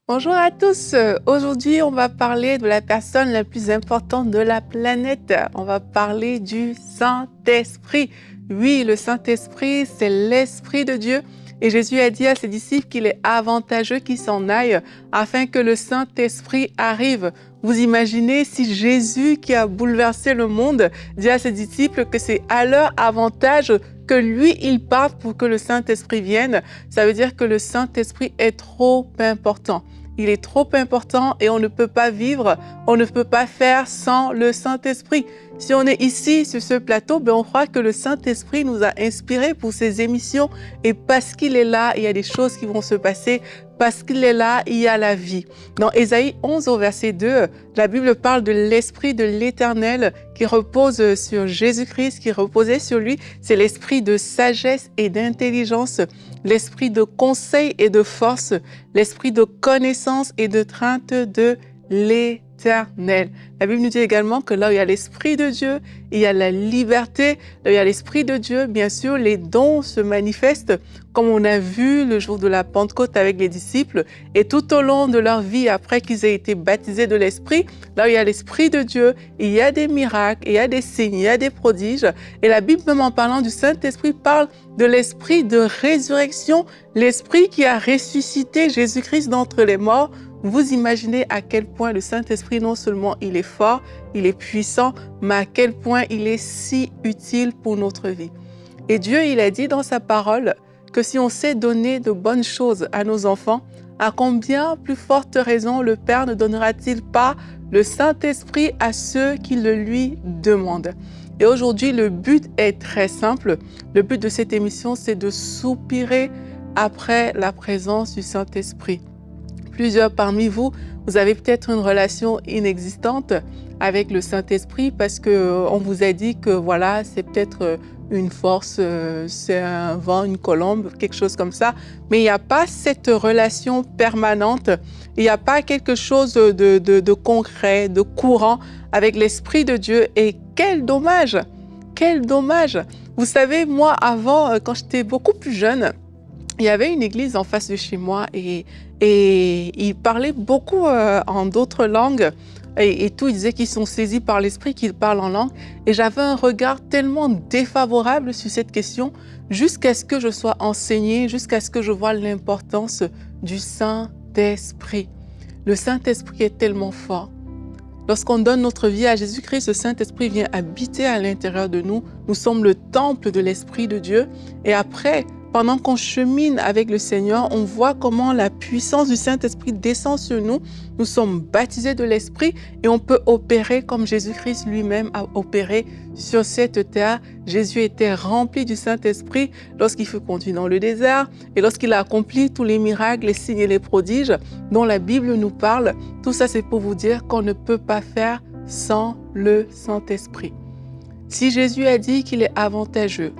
Bonjour à tous. Aujourd'hui, on va parler de la personne la plus importante de la planète. On va parler du Saint-Esprit. Oui, le Saint-Esprit, c'est l'Esprit de Dieu. Et Jésus a dit à ses disciples qu'il est avantageux qu'ils s'en aillent afin que le Saint-Esprit arrive. Vous imaginez si Jésus, qui a bouleversé le monde, dit à ses disciples que c'est à leur avantage que lui, il parte pour que le Saint-Esprit vienne. Ça veut dire que le Saint-Esprit est trop important. Il est trop important et on ne peut pas vivre, on ne peut pas faire sans le Saint-Esprit. Si on est ici sur ce plateau, on croit que le Saint-Esprit nous a inspirés pour ces émissions et parce qu'il est là, il y a des choses qui vont se passer. Parce qu'il est là, il y a la vie. Dans Ésaïe 11 au verset 2, la Bible parle de l'Esprit de l'Éternel qui repose sur Jésus-Christ, qui reposait sur lui. C'est l'esprit de sagesse et d'intelligence, l'esprit de conseil et de force, l'esprit de connaissance et de crainte de l'Éternel. La Bible nous dit également que là où il y a l'Esprit de Dieu, il y a la liberté. Là où il y a l'Esprit de Dieu, bien sûr, les dons se manifestent, comme on a vu le jour de la Pentecôte avec les disciples. Et tout au long de leur vie, après qu'ils aient été baptisés de l'Esprit, là où il y a l'Esprit de Dieu, il y a des miracles, il y a des signes, il y a des prodiges. Et la Bible, même en parlant du Saint-Esprit, parle de l'Esprit de résurrection, l'Esprit qui a ressuscité Jésus-Christ d'entre les morts. Vous imaginez à quel point le Saint-Esprit, non seulement il est fort, il est puissant, mais à quel point il est si utile pour notre vie. Et Dieu, il a dit dans sa parole que si on sait donner de bonnes choses à nos enfants, à combien plus forte raison le Père ne donnera-t-il pas le Saint-Esprit à ceux qui le lui demandent? Et aujourd'hui, le but est très simple. Le but de cette émission, c'est de soupirer après la présence du Saint-Esprit. Plusieurs parmi vous, vous avez peut-être une relation inexistante avec le Saint-Esprit parce qu'on vous a dit que voilà, c'est peut-être une force, c'est un vent, une colombe, quelque chose comme ça. Mais il n'y a pas cette relation permanente, il n'y a pas quelque chose de concret, de courant avec l'Esprit de Dieu. Et quel dommage! Quel dommage! Vous savez, moi, avant, quand j'étais beaucoup plus jeune, il y avait une église en face de chez moi et ils parlaient beaucoup en d'autres langues et tout. Ils disaient qu'ils sont saisis par l'esprit, qu'ils parlent en langue. Et j'avais un regard tellement défavorable sur cette question jusqu'à ce que je sois enseignée, jusqu'à ce que je voie l'importance du Saint-Esprit. Le Saint-Esprit est tellement fort. Lorsqu'on donne notre vie à Jésus-Christ, le Saint-Esprit vient habiter à l'intérieur de nous. Nous sommes le temple de l'Esprit de Dieu. Et après, pendant qu'on chemine avec le Seigneur, on voit comment la puissance du Saint-Esprit descend sur nous. Nous sommes baptisés de l'Esprit et on peut opérer comme Jésus-Christ lui-même a opéré sur cette terre. Jésus était rempli du Saint-Esprit lorsqu'il fut conduit dans le désert et lorsqu'il a accompli tous les miracles, les signes et les prodiges dont la Bible nous parle. Tout ça, c'est pour vous dire qu'on ne peut pas faire sans le Saint-Esprit. Si Jésus a dit qu'il est avantageux,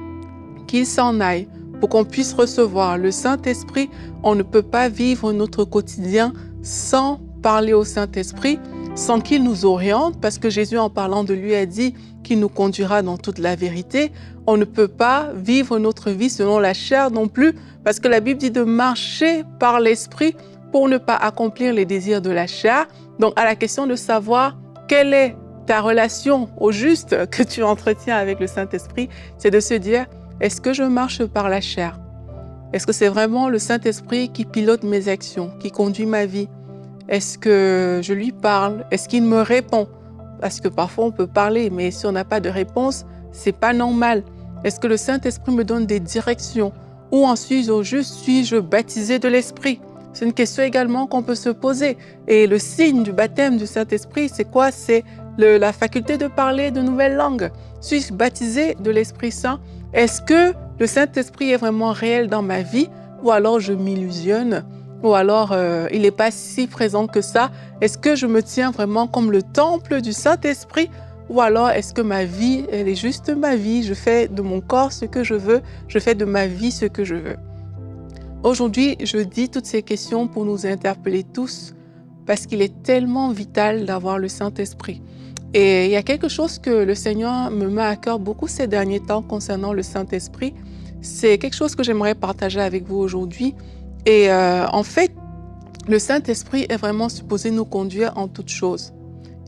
qu'il s'en aille, pour qu'on puisse recevoir le Saint-Esprit, on ne peut pas vivre notre quotidien sans parler au Saint-Esprit, sans qu'il nous oriente, parce que Jésus, en parlant de lui, a dit qu'il nous conduira dans toute la vérité. On ne peut pas vivre notre vie selon la chair non plus, parce que la Bible dit de marcher par l'Esprit pour ne pas accomplir les désirs de la chair. Donc, à la question de savoir quelle est ta relation au juste que tu entretiens avec le Saint-Esprit, c'est de se dire: est-ce que je marche par la chair? Est-ce que c'est vraiment le Saint-Esprit qui pilote mes actions, qui conduit ma vie? Est-ce que je lui parle? Est-ce qu'il me répond? Parce que parfois on peut parler, mais si on n'a pas de réponse, c'est pas normal. Est-ce que le Saint-Esprit me donne des directions? Ou ensuite, au juste, suis-je baptisé de l'Esprit? C'est une question également qu'on peut se poser. Et le signe du baptême du Saint-Esprit, c'est quoi? C'est la faculté de parler de nouvelles langues. Suis-je baptisé de l'Esprit Saint? Est-ce que le Saint-Esprit est vraiment réel dans ma vie? Ou alors je m'illusionne? Ou alors il n'est pas si présent que ça? Est-ce que je me tiens vraiment comme le temple du Saint-Esprit? Ou alors est-ce que ma vie, elle est juste ma vie? Je fais de mon corps ce que je veux, je fais de ma vie ce que je veux. Aujourd'hui, je dis toutes ces questions pour nous interpeller tous, parce qu'il est tellement vital d'avoir le Saint-Esprit. Et il y a quelque chose que le Seigneur me met à cœur beaucoup ces derniers temps concernant le Saint-Esprit. C'est quelque chose que j'aimerais partager avec vous aujourd'hui. Et en fait, Le Saint-Esprit est vraiment supposé nous conduire en toutes choses.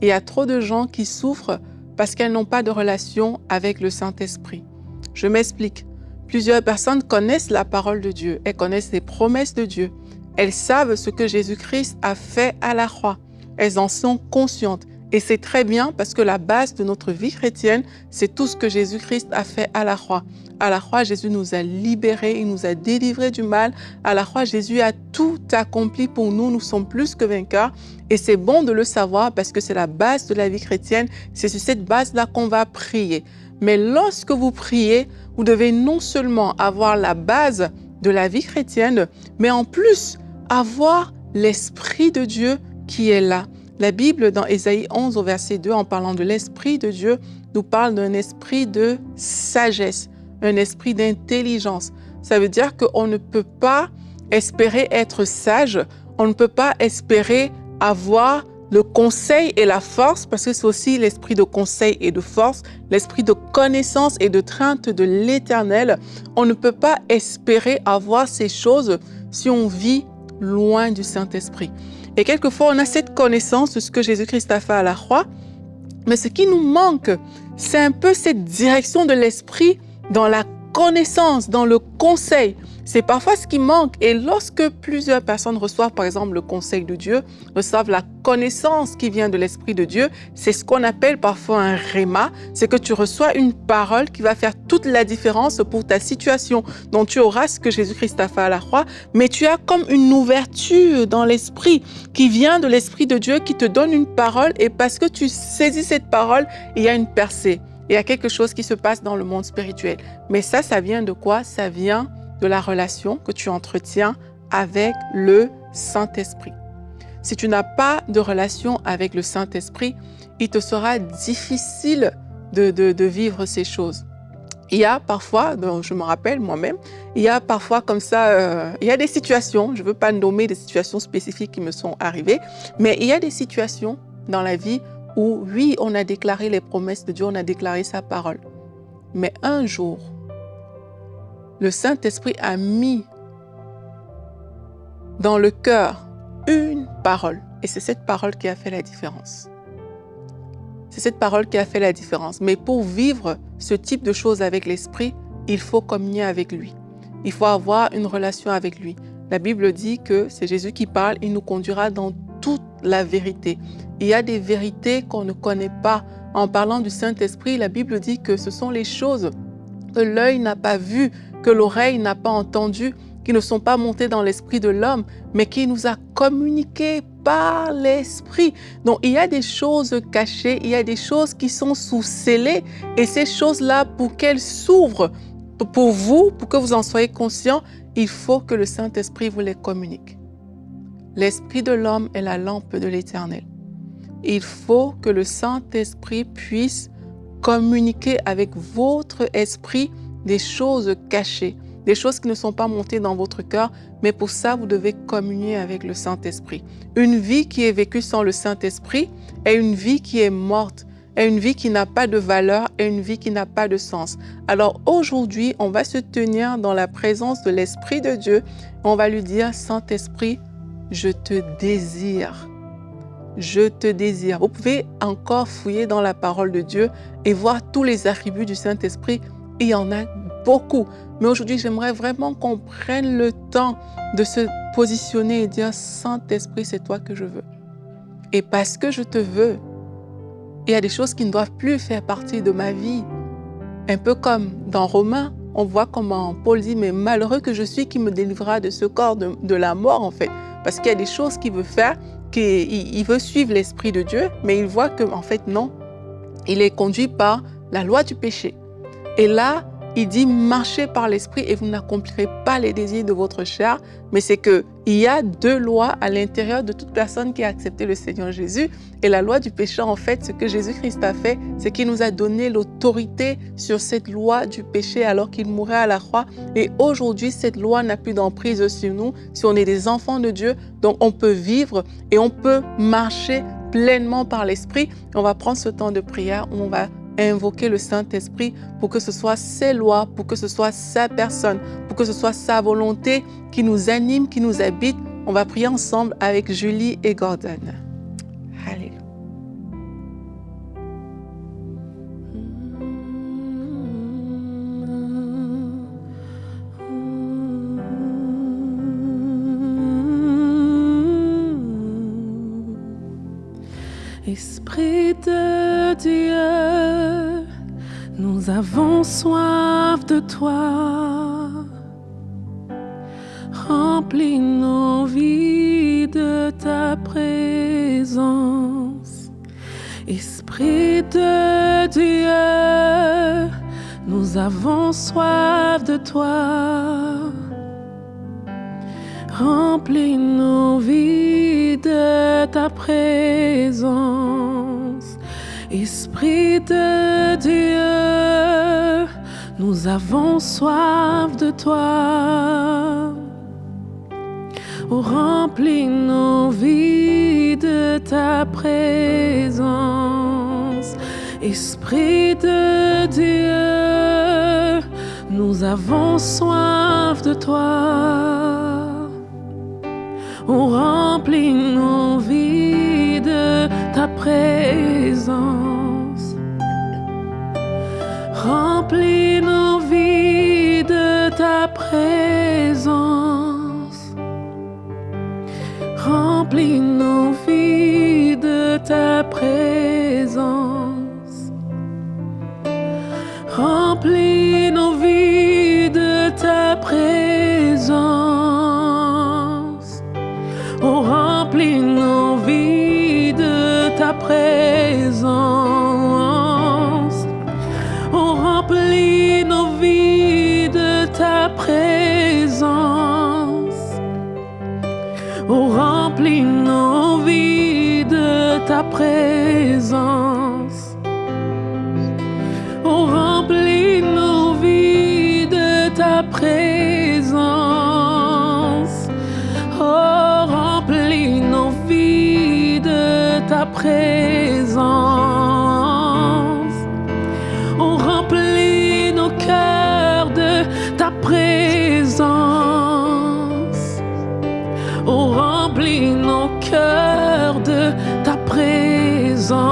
Et il y a trop de gens qui souffrent parce qu'elles n'ont pas de relation avec le Saint-Esprit. Je m'explique. Plusieurs personnes connaissent la parole de Dieu, elles connaissent les promesses de Dieu. Elles savent ce que Jésus-Christ a fait à la croix. Elles en sont conscientes. Et c'est très bien parce que la base de notre vie chrétienne, c'est tout ce que Jésus-Christ a fait à la croix. À la croix, Jésus nous a libérés, il nous a délivrés du mal. À la croix, Jésus a tout accompli pour nous. Nous sommes plus que vainqueurs. Et c'est bon de le savoir parce que c'est la base de la vie chrétienne. C'est sur cette base-là qu'on va prier. Mais lorsque vous priez, vous devez non seulement avoir la base de la vie chrétienne, mais en plus avoir l'Esprit de Dieu qui est là. La Bible, dans Ésaïe 11 au verset 2, en parlant de l'Esprit de Dieu, nous parle d'un esprit de sagesse, un esprit d'intelligence. Ça veut dire qu'on ne peut pas espérer être sage, on ne peut pas espérer avoir le conseil et la force, parce que c'est aussi l'esprit de conseil et de force, l'esprit de connaissance et de crainte de l'Éternel. On ne peut pas espérer avoir ces choses si on vit loin du Saint-Esprit. Et quelquefois, on a cette connaissance de ce que Jésus-Christ a fait à la croix, mais ce qui nous manque, c'est un peu cette direction de l'esprit dans la connaissance, dans le conseil. C'est parfois ce qui manque. Et lorsque plusieurs personnes reçoivent, par exemple, le conseil de Dieu, reçoivent la connaissance qui vient de l'Esprit de Dieu, c'est ce qu'on appelle parfois un rhéma. C'est que tu reçois une parole qui va faire toute la différence pour ta situation. Donc, tu auras ce que Jésus-Christ a fait à la croix, mais tu as comme une ouverture dans l'Esprit qui vient de l'Esprit de Dieu qui te donne une parole. Et parce que tu saisis cette parole, il y a une percée. Il y a quelque chose qui se passe dans le monde spirituel. Mais ça vient de quoi? Ça vient de la relation que tu entretiens avec le Saint-Esprit. Si tu n'as pas de relation avec le Saint-Esprit, il te sera difficile de vivre ces choses. Il y a parfois, je me rappelle moi-même, il y a parfois comme ça, il y a des situations, je ne veux pas nommer des situations spécifiques qui me sont arrivées, mais il y a des situations dans la vie où, oui, on a déclaré les promesses de Dieu, on a déclaré sa parole. Mais un jour, le Saint-Esprit a mis dans le cœur une parole. Et c'est cette parole qui a fait la différence. C'est cette parole qui a fait la différence. Mais pour vivre ce type de choses avec l'Esprit, il faut communier avec lui. Il faut avoir une relation avec lui. La Bible dit que c'est Jésus qui parle, il nous conduira dans toute la vérité. Il y a des vérités qu'on ne connaît pas. En parlant du Saint-Esprit, la Bible dit que ce sont les choses que l'œil n'a pas vues, que l'oreille n'a pas entendues, qui ne sont pas montées dans l'esprit de l'homme, mais qui nous a communiquées par l'Esprit. Donc, il y a des choses cachées, il y a des choses qui sont sous scellées, et ces choses-là, pour qu'elles s'ouvrent pour vous, pour que vous en soyez conscients, il faut que le Saint-Esprit vous les communique. L'esprit de l'homme est la lampe de l'Éternel. Il faut que le Saint-Esprit puisse communiquer avec votre esprit des choses cachées, des choses qui ne sont pas montées dans votre cœur, mais pour ça, vous devez communier avec le Saint-Esprit. Une vie qui est vécue sans le Saint-Esprit est une vie qui est morte, est une vie qui n'a pas de valeur, est une vie qui n'a pas de sens. Alors aujourd'hui, on va se tenir dans la présence de l'Esprit de Dieu. On va lui dire, Saint-Esprit, je te désire. Je te désire. Vous pouvez encore fouiller dans la parole de Dieu et voir tous les attributs du Saint-Esprit. Il y en a beaucoup. Mais aujourd'hui, j'aimerais vraiment qu'on prenne le temps de se positionner et dire, Saint-Esprit, c'est toi que je veux. Et parce que je te veux, il y a des choses qui ne doivent plus faire partie de ma vie. Un peu comme dans Romains, on voit comment Paul dit, mais malheureux que je suis qui me délivrera de ce corps de la mort, en fait. Parce qu'il y a des choses qu'il veut faire, qu'il veut suivre l'Esprit de Dieu, mais il voit que, en fait, non. Il est conduit par la loi du péché. Et là, il dit, marchez par l'Esprit et vous n'accomplirez pas les désirs de votre chair. Mais c'est qu'il y a deux lois à l'intérieur de toute personne qui a accepté le Seigneur Jésus. Et la loi du péché, en fait, ce que Jésus-Christ a fait, c'est qu'il nous a donné l'autorité sur cette loi du péché alors qu'il mourait à la croix. Et aujourd'hui, cette loi n'a plus d'emprise sur nous. Si on est des enfants de Dieu, donc on peut vivre et on peut marcher pleinement par l'Esprit. On va prendre ce temps de prière où on va invoquer le Saint-Esprit pour que ce soit ses lois, pour que ce soit sa personne, pour que ce soit sa volonté qui nous anime, qui nous habite. On va prier ensemble avec Julie et Gordon. Alléluia. Esprit de Dieu, nous avons soif de toi. Remplis nos vies de ta présence. Esprit de Dieu, nous avons soif de toi. Remplis nos vies de ta présence. Esprit de Dieu, nous avons soif de toi. Oh, remplis nos vies de ta présence. Esprit de Dieu, nous avons soif de toi. On remplit nos vies de ta présence. Remplis nos vies de ta présence. Remplis nos vies de ta présence. Remplis nos vies de ta présence. Oh, remplis nos vies de ta présence. Oh, remplis nos vies de ta présence. Oh, remplis nos vies de ta présence. Oh, remplis nos vies de ta présence. Oh, remplis nos vies de ta présence. Oh, remplis nos cœurs de ta présence. Oh, remplis nos cœurs de ta présence.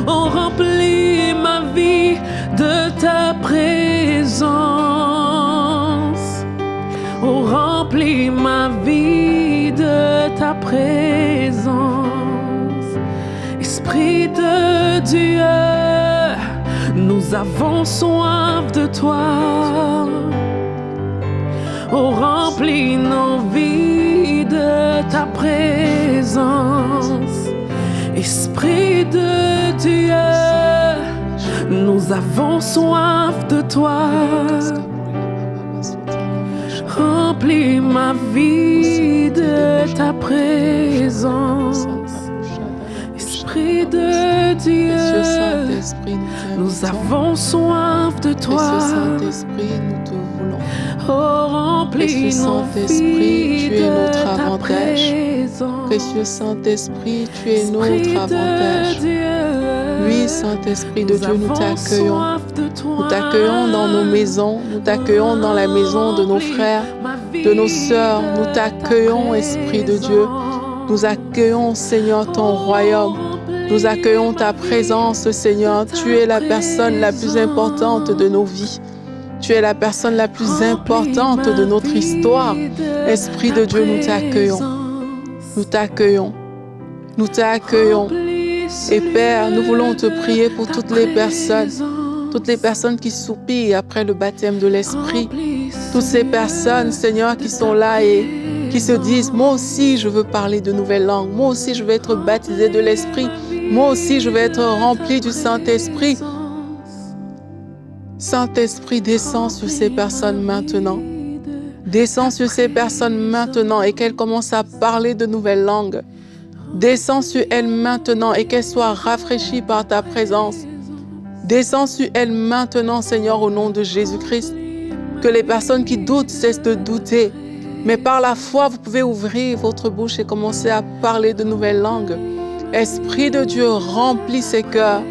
Oh, remplis ma vie de ta présence. Oh, remplis ma vie de ta présence. Esprit de Dieu, nous avons soif de toi. Oh, remplis nos vies de ta présence. Esprit de Dieu, nous avons soif de toi. Remplis ma vie de ta présence. Esprit de Dieu, nous avons soif de toi. Oh, remplis nos vies de ta présence. Précieux Saint-Esprit, tu es notre avantage. Oui, Saint-Esprit de Dieu, nous t'accueillons. Nous t'accueillons dans nos maisons, nous t'accueillons dans la maison de nos frères, de nos sœurs. Nous t'accueillons, Esprit de Dieu. Nous accueillons, Seigneur, ton royaume. Nous accueillons ta présence, Seigneur. Tu es la personne la plus importante de nos vies. Tu es la personne la plus importante de notre histoire. Esprit de Dieu, nous t'accueillons. Nous t'accueillons. Nous t'accueillons. Et Père, nous voulons te prier pour toutes les personnes qui soupirent après le baptême de l'Esprit. Toutes ces personnes, Seigneur, qui sont là et qui se disent, moi aussi je veux parler de nouvelles langues. Moi aussi je veux être baptisé de l'Esprit. Moi aussi je veux être rempli du Saint-Esprit. Saint-Esprit, descends sur ces personnes maintenant. Descends sur ces personnes maintenant et qu'elles commencent à parler de nouvelles langues. Descends sur elles maintenant et qu'elles soient rafraîchies par ta présence. Descends sur elles maintenant, Seigneur, au nom de Jésus-Christ. Que les personnes qui doutent cessent de douter. Mais par la foi, vous pouvez ouvrir votre bouche et commencer à parler de nouvelles langues. Esprit de Dieu, remplis ces cœurs,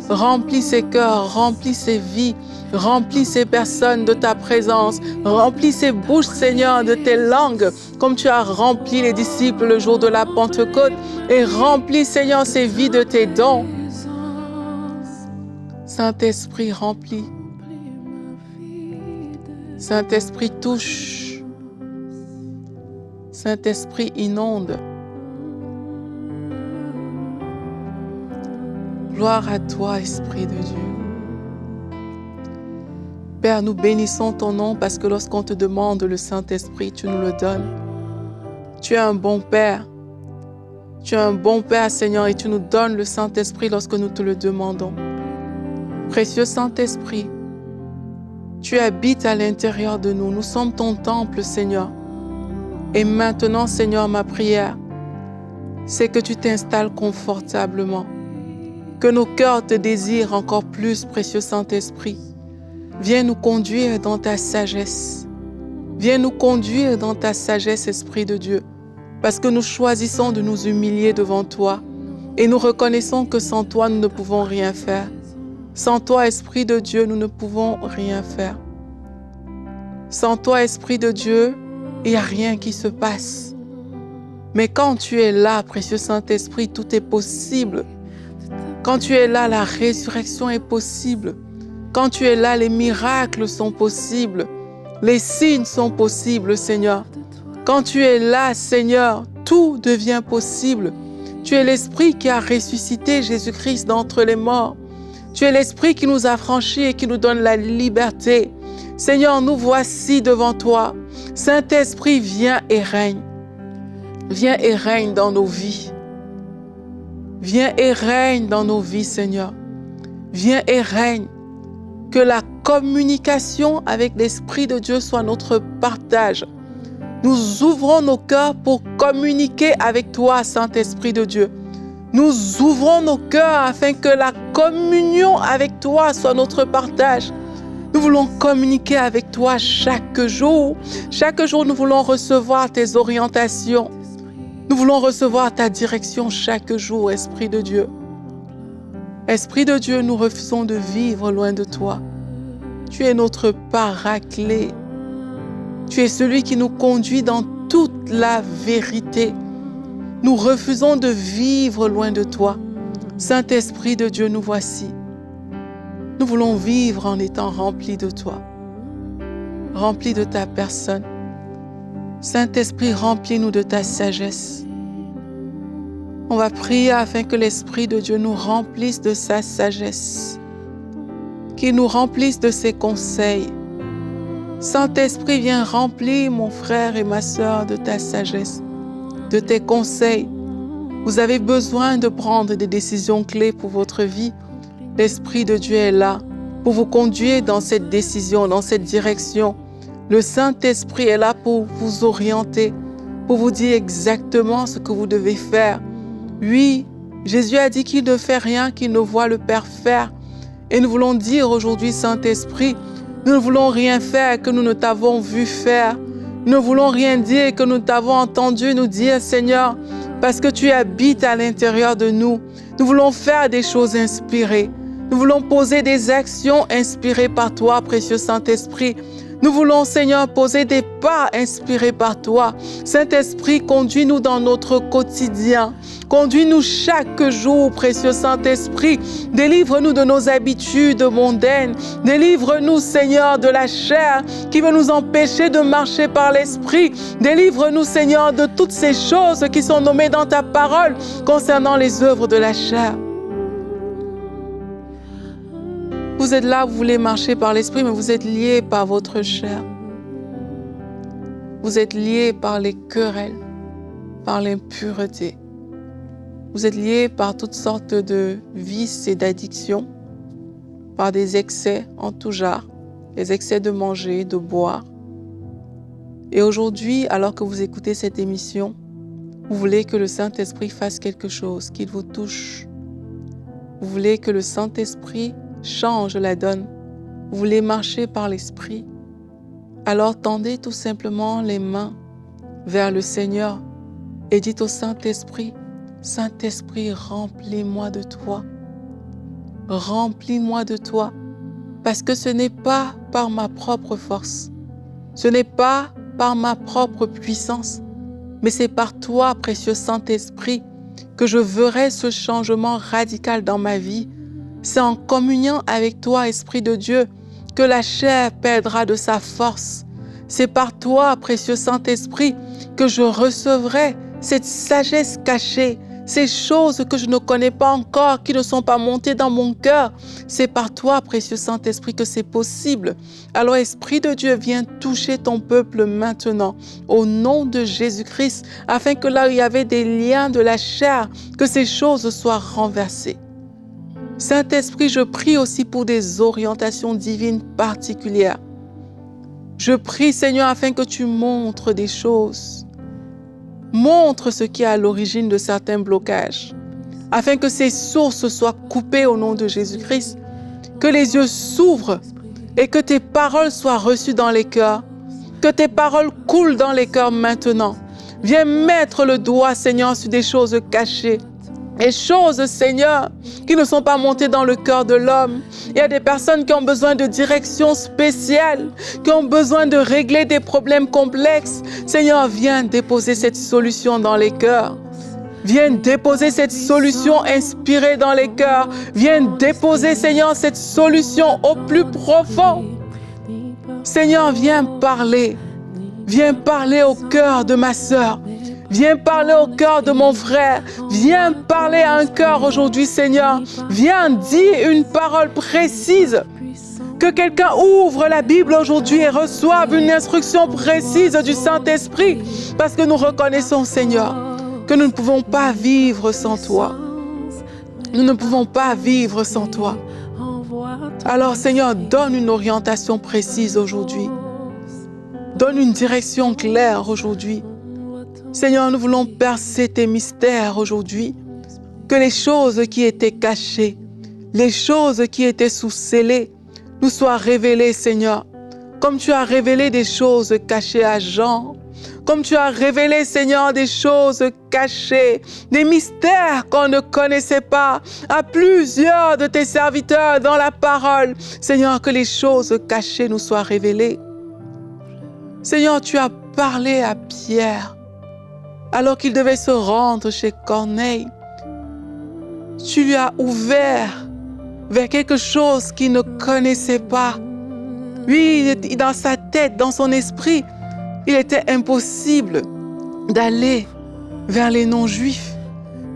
remplis ces cœurs, remplis ces vies. Remplis ces personnes de ta présence. Remplis ces bouches, Seigneur, de tes langues, comme tu as rempli les disciples le jour de la Pentecôte. Et remplis, Seigneur, ces vies de tes dons. Saint-Esprit, remplis. Saint-Esprit, touche. Saint-Esprit, inonde. Gloire à toi, Esprit de Dieu. Père, nous bénissons ton nom parce que lorsqu'on te demande le Saint-Esprit, tu nous le donnes. Tu es un bon Père. Tu es un bon Père, Seigneur, et tu nous donnes le Saint-Esprit lorsque nous te le demandons. Précieux Saint-Esprit, tu habites à l'intérieur de nous. Nous sommes ton temple, Seigneur. Et maintenant, Seigneur, ma prière, c'est que tu t'installes confortablement. Que nos cœurs te désirent encore plus, précieux Saint-Esprit. Viens nous conduire dans ta sagesse. Viens nous conduire dans ta sagesse, Esprit de Dieu, parce que nous choisissons de nous humilier devant toi et nous reconnaissons que sans toi, nous ne pouvons rien faire. Sans toi, Esprit de Dieu, nous ne pouvons rien faire. Sans toi, Esprit de Dieu, il n'y a rien qui se passe. Mais quand tu es là, précieux Saint-Esprit, tout est possible. Quand tu es là, la résurrection est possible. Quand tu es là, les miracles sont possibles. Les signes sont possibles, Seigneur. Quand tu es là, Seigneur, tout devient possible. Tu es l'Esprit qui a ressuscité Jésus-Christ d'entre les morts. Tu es l'Esprit qui nous a franchis et qui nous donne la liberté. Seigneur, nous voici devant toi. Saint-Esprit, viens et règne. Viens et règne dans nos vies. Viens et règne dans nos vies, Seigneur. Viens et règne. Que la communication avec l'Esprit de Dieu soit notre partage. Nous ouvrons nos cœurs pour communiquer avec toi, Saint-Esprit de Dieu. Nous ouvrons nos cœurs afin que la communion avec toi soit notre partage. Nous voulons communiquer avec toi chaque jour. Chaque jour, nous voulons recevoir tes orientations. Nous voulons recevoir ta direction chaque jour, Esprit de Dieu. Esprit de Dieu, nous refusons de vivre loin de toi. Tu es notre paraclet. Tu es celui qui nous conduit dans toute la vérité. Nous refusons de vivre loin de toi. Saint-Esprit de Dieu, nous voici. Nous voulons vivre en étant remplis de toi, remplis de ta personne. Saint-Esprit, remplis-nous de ta sagesse. On va prier afin que l'Esprit de Dieu nous remplisse de sa sagesse, qu'il nous remplisse de ses conseils. Saint-Esprit, viens remplir mon frère et ma sœur de ta sagesse, de tes conseils. Vous avez besoin de prendre des décisions clés pour votre vie. L'Esprit de Dieu est là pour vous conduire dans cette décision, dans cette direction. Le Saint-Esprit est là pour vous orienter, pour vous dire exactement ce que vous devez faire. Oui, Jésus a dit qu'il ne fait rien qu'il ne voit le Père faire. Et nous voulons dire aujourd'hui, Saint-Esprit, nous ne voulons rien faire que nous ne t'avons vu faire. Nous ne voulons rien dire que nous t'avons entendu nous dire, Seigneur, parce que tu habites à l'intérieur de nous. Nous voulons faire des choses inspirées. Nous voulons poser des actions inspirées par toi, précieux Saint-Esprit. Nous voulons, Seigneur, poser des pas inspirés par toi. Saint-Esprit, conduis-nous dans notre quotidien. Conduis-nous chaque jour, précieux Saint-Esprit. Délivre-nous de nos habitudes mondaines. Délivre-nous, Seigneur, de la chair qui veut nous empêcher de marcher par l'Esprit. Délivre-nous, Seigneur, de toutes ces choses qui sont nommées dans ta parole concernant les œuvres de la chair. Vous êtes là, vous voulez marcher par l'Esprit, mais vous êtes liés par votre chair. Vous êtes liés par les querelles, par l'impureté. Vous êtes liés par toutes sortes de vices et d'addictions, par des excès en tout genre, des excès de manger, de boire. Et aujourd'hui, alors que vous écoutez cette émission, vous voulez que le Saint-Esprit fasse quelque chose, qu'il vous touche. Vous voulez que le Saint-Esprit change la donne. Vous voulez marcher par l'Esprit. Alors tendez tout simplement les mains vers le Seigneur et dites au Saint-Esprit, Saint-Esprit, remplis-moi de toi. Remplis-moi de toi. parce que ce n'est pas par ma propre force, ce n'est pas par ma propre puissance, mais c'est par toi, précieux Saint-Esprit, que je verrai ce changement radical dans ma vie. C'est en communion avec toi, Esprit de Dieu, que la chair perdra de sa force. C'est par toi, précieux Saint-Esprit, que je recevrai cette sagesse cachée, ces choses que je ne connais pas encore, qui ne sont pas montées dans mon cœur. C'est par toi, précieux Saint-Esprit, que c'est possible. Alors, Esprit de Dieu, viens toucher ton peuple maintenant, au nom de Jésus-Christ, afin que là où il y avait des liens de la chair, que ces choses soient renversées. Saint-Esprit, je prie aussi pour des orientations divines particulières. Je prie, Seigneur, afin que tu montres des choses. Montre ce qui est à l'origine de certains blocages, afin que ces sources soient coupées au nom de Jésus-Christ, que les yeux s'ouvrent et que tes paroles soient reçues dans les cœurs, que tes paroles coulent dans les cœurs maintenant. Viens mettre le doigt, Seigneur, sur des choses cachées, des choses, Seigneur, qui ne sont pas montées dans le cœur de l'homme. Il y a des personnes qui ont besoin de direction spéciale, qui ont besoin de régler des problèmes complexes. Seigneur, viens déposer cette solution dans les cœurs. Viens déposer cette solution inspirée dans les cœurs. Viens déposer, Seigneur, cette solution au plus profond. Seigneur, viens parler. Viens parler au cœur de ma sœur. Viens parler au cœur de mon frère. Viens parler à un cœur aujourd'hui, Seigneur. Viens dire une parole précise. Que quelqu'un ouvre la Bible aujourd'hui et reçoive une instruction précise du Saint-Esprit. Parce que nous reconnaissons, Seigneur, que nous ne pouvons pas vivre sans toi. Nous ne pouvons pas vivre sans toi. Alors, Seigneur, donne une orientation précise aujourd'hui. Donne une direction claire aujourd'hui. Seigneur, nous voulons percer tes mystères aujourd'hui. Que les choses qui étaient cachées, les choses qui étaient sous scellées, nous soient révélées, Seigneur. Comme tu as révélé des choses cachées à Jean. Comme tu as révélé, Seigneur, des choses cachées, des mystères qu'on ne connaissait pas à plusieurs de tes serviteurs dans la parole. Seigneur, que les choses cachées nous soient révélées. Seigneur, tu as parlé à Pierre alors qu'il devait se rendre chez Corneille. Tu lui as ouvert vers quelque chose qu'il ne connaissait pas. Lui, dans sa tête, dans son esprit, il était impossible d'aller vers les non-juifs.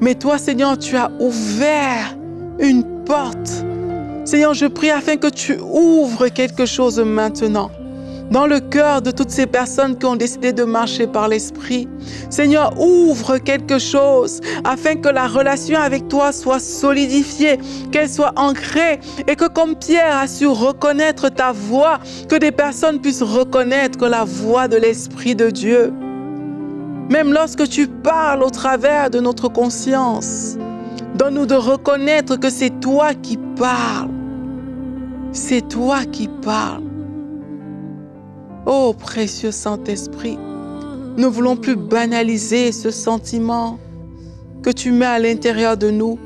Mais toi, Seigneur, tu as ouvert une porte. Seigneur, je prie afin que tu ouvres quelque chose maintenant dans le cœur de toutes ces personnes qui ont décidé de marcher par l'Esprit. Seigneur, ouvre quelque chose afin que la relation avec toi soit solidifiée, qu'elle soit ancrée et que comme Pierre a su reconnaître ta voix, que des personnes puissent reconnaître la voix de l'Esprit de Dieu. Même lorsque tu parles au travers de notre conscience, donne-nous de reconnaître que c'est toi qui parles. C'est toi qui parles. Oh, précieux Saint-Esprit, nous ne voulons plus banaliser ce sentiment que tu mets à l'intérieur de nous.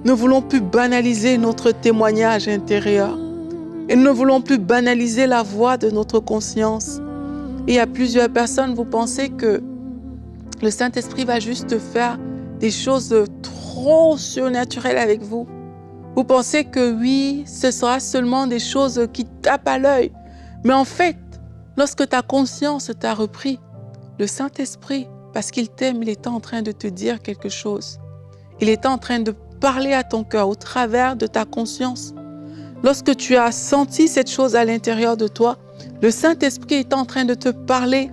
Nous ne voulons plus banaliser notre témoignage intérieur. Et nous ne voulons plus banaliser la voix de notre conscience. Et il y a plusieurs personnes, vous pensez que le Saint-Esprit va juste faire des choses trop surnaturelles avec vous. Vous pensez que oui, ce sera seulement des choses qui tapent à l'œil. Mais en fait, lorsque ta conscience t'a repris, le Saint-Esprit, parce qu'il t'aime, il est en train de te dire quelque chose. Il est en train de parler à ton cœur au travers de ta conscience. Lorsque tu as senti cette chose à l'intérieur de toi, le Saint-Esprit est en train de te parler.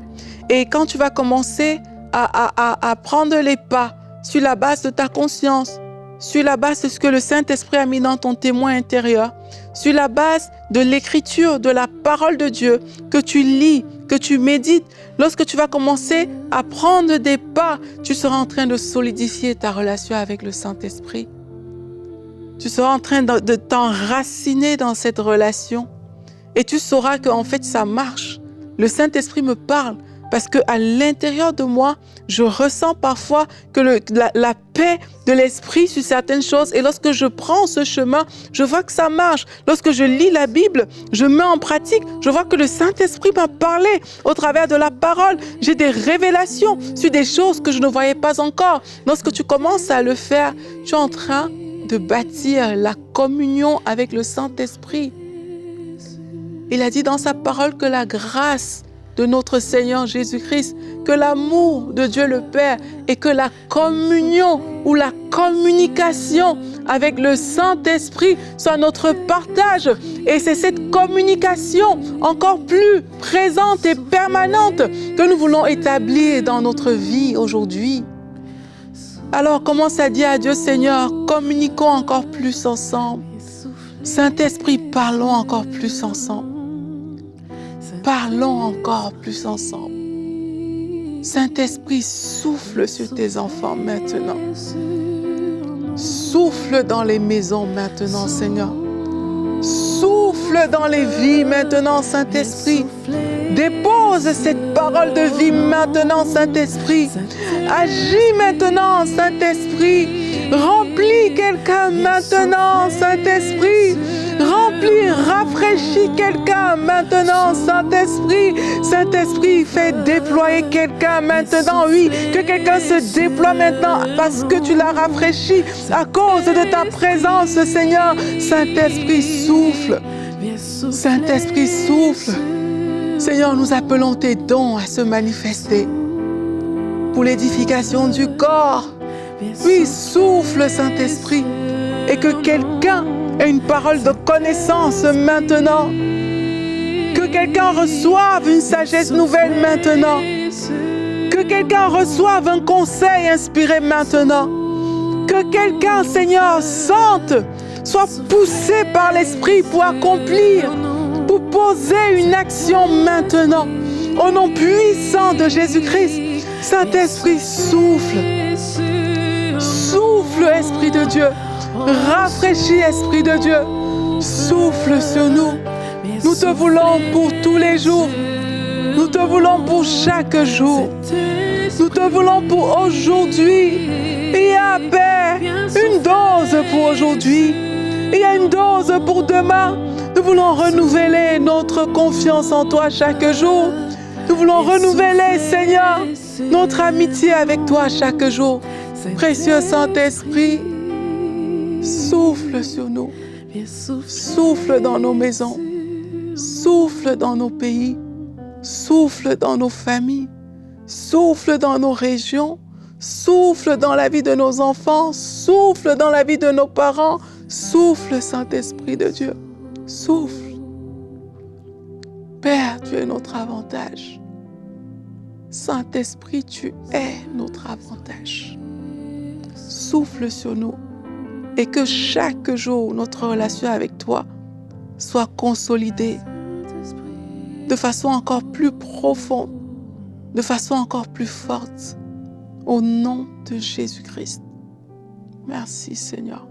Et quand tu vas commencer à prendre les pas sur la base de ta conscience, sur la base de ce que le Saint-Esprit a mis dans ton témoin intérieur, sur la base de l'écriture, de la parole de Dieu, que tu lis, que tu médites, lorsque tu vas commencer à prendre des pas, tu seras en train de solidifier ta relation avec le Saint-Esprit. Tu seras en train de t'enraciner dans cette relation et tu sauras qu'en fait ça marche. Le Saint-Esprit me parle parce qu'à l'intérieur de moi, je ressens parfois que la paix de l'esprit sur certaines choses. Et lorsque je prends ce chemin, je vois que ça marche. Lorsque je lis la Bible, je mets en pratique, je vois que le Saint-Esprit m'a parlé au travers de la parole. J'ai des révélations sur des choses que je ne voyais pas encore. Lorsque tu commences à le faire, tu es en train de bâtir la communion avec le Saint-Esprit. Il a dit dans sa parole que la grâce de notre Seigneur Jésus-Christ, que l'amour de Dieu le Père et que la communion ou la communication avec le Saint-Esprit soit notre partage. Et c'est cette communication encore plus présente et permanente que nous voulons établir dans notre vie aujourd'hui. Alors commence à dire à Dieu, Seigneur, communiquons encore plus ensemble. Saint-Esprit, parlons encore plus ensemble. Parlons encore plus ensemble. Saint-Esprit, souffle sur tes enfants maintenant. Souffle dans les maisons maintenant, Seigneur. Souffle dans les vies maintenant, Saint-Esprit. Dépose cette parole de vie maintenant, Saint-Esprit. Agis maintenant, Saint-Esprit. Remplis quelqu'un maintenant, Saint-Esprit. Remplis, rafraîchis quelqu'un maintenant, Saint-Esprit. Saint-Esprit, fais déployer quelqu'un maintenant. Oui, que quelqu'un se déploie maintenant parce que tu l'as rafraîchi à cause de ta présence, Seigneur. Saint-Esprit, souffle. Saint-Esprit, souffle. Seigneur, nous appelons tes dons à se manifester pour l'édification du corps. Oui, souffle, Saint-Esprit, et que quelqu'un ait une parole de connaissance maintenant. Que quelqu'un reçoive une sagesse nouvelle maintenant. Que quelqu'un reçoive un conseil inspiré maintenant. Que quelqu'un, Seigneur, sente, soit poussé par l'Esprit pour accomplir, pour poser une action maintenant. Au nom puissant de Jésus-Christ, Saint-Esprit, souffle. Souffle, Esprit de Dieu. Rafraîchis, Esprit de Dieu. Souffle sur nous. Nous te voulons pour tous les jours. Nous te voulons pour chaque jour. Nous te voulons pour aujourd'hui. Il y a, Père, une dose pour aujourd'hui. Il y a une dose pour demain. Nous voulons renouveler notre confiance en toi chaque jour. Nous voulons renouveler, Seigneur, notre amitié avec toi chaque jour. Précieux Saint-Esprit, souffle sur nous. Souffle dans nos maisons. Souffle dans nos pays. Souffle dans nos familles. Souffle dans nos régions. Souffle dans la vie de nos enfants. Souffle dans la vie de nos parents. Souffle, Saint-Esprit de Dieu. Souffle. Père, tu es notre avantage. Saint-Esprit, tu es notre avantage. Souffle sur nous et que chaque jour, notre relation avec toi soit consolidée de façon encore plus profonde, de façon encore plus forte, au nom de Jésus-Christ. Merci Seigneur.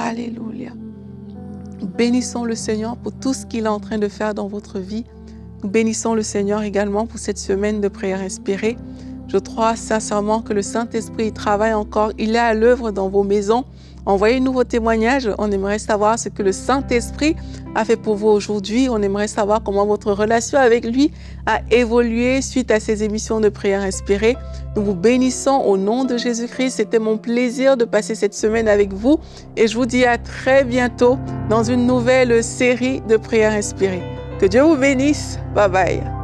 Alléluia. Bénissons le Seigneur pour tout ce qu'il est en train de faire dans votre vie. Nous bénissons le Seigneur également pour cette semaine de prière inspirée. Je crois sincèrement que le Saint-Esprit travaille encore. Il est à l'œuvre dans vos maisons. Envoyez-nous vos témoignages. On aimerait savoir ce que le Saint-Esprit a fait pour vous aujourd'hui. On aimerait savoir comment votre relation avec lui a évolué suite à ces émissions de prière inspirée. Nous vous bénissons au nom de Jésus-Christ. C'était mon plaisir de passer cette semaine avec vous. Et je vous dis à très bientôt dans une nouvelle série de prières inspirées. Que Dieu vous bénisse. Bye bye.